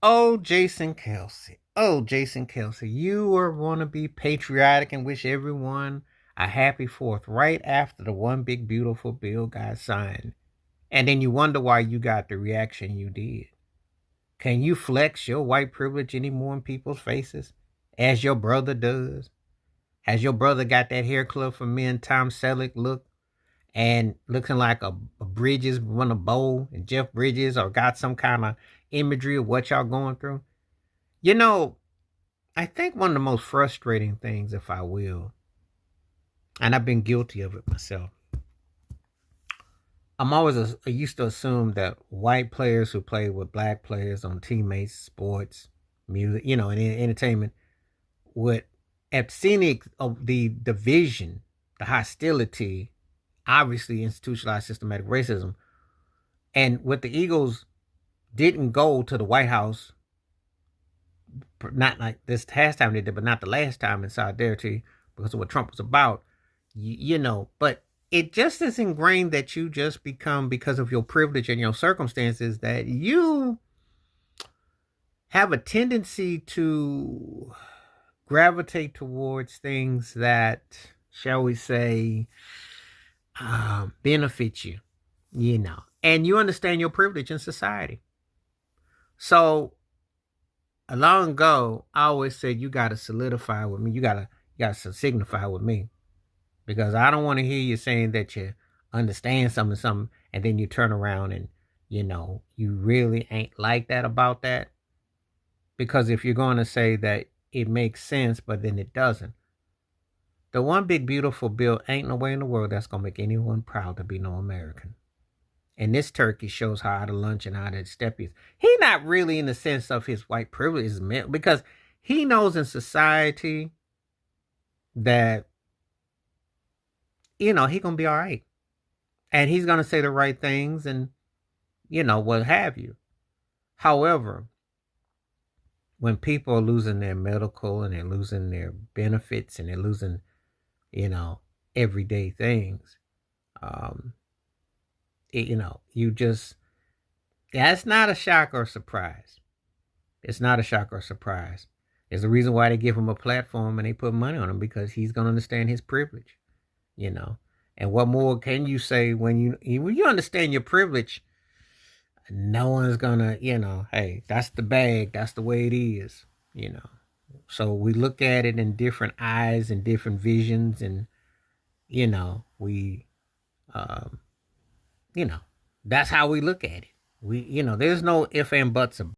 Oh, Jason Kelce. Oh, Jason Kelce. You were want to be patriotic and wish everyone a happy 4th right after the one big beautiful bill got signed. And then you wonder why you got the reaction you did. Can you flex your white privilege anymore in people's faces as your brother does? Has your brother got that hair club for men Tom Selleck look and looking like a Bridges run a bowl and Jeff Bridges, or got some kind of imagery of what y'all going through? You know, I think one of the most frustrating things, if I will, and I've been guilty of it myself, I used to assume that white players who play with black players on teammates, sports, music, and entertainment would abstain of the division, the hostility, obviously institutionalized systematic racism. And what the Eagles didn't go to the White House, not like this past time they did, but not the last time, in solidarity because of what Trump was about, but it just is ingrained that you just become, because of your privilege and your circumstances, that you have a tendency to gravitate towards things that, shall we say, benefit you, and you understand your privilege in society. So long ago, I always said, you got to solidify with me. You got to signify with me, because I don't want to hear you saying that you understand something, and then you turn around and, you really ain't like that about that. Because if you're going to say that it makes sense, but then it doesn't, the one big beautiful bill ain't no way in the world that's going to make anyone proud to be no American. And this turkey shows how out of lunch and out of step he is. He not really in the sense of his white privilege, because he knows in society that, he gonna be all right. And he's gonna say the right things and, what have you. However, when people are losing their medical and they're losing their benefits and they're losing, everyday things, you just, that's not a shock or surprise. It's not a shock or surprise. There's a reason why they give him a platform and they put money on him, because he's going to understand his privilege, And what more can you say when you understand your privilege? No one's gonna, hey, that's the bag. That's the way it is. So we look at it in different eyes and different visions, and we, um, that's how we look at it. We, there's no if and buts about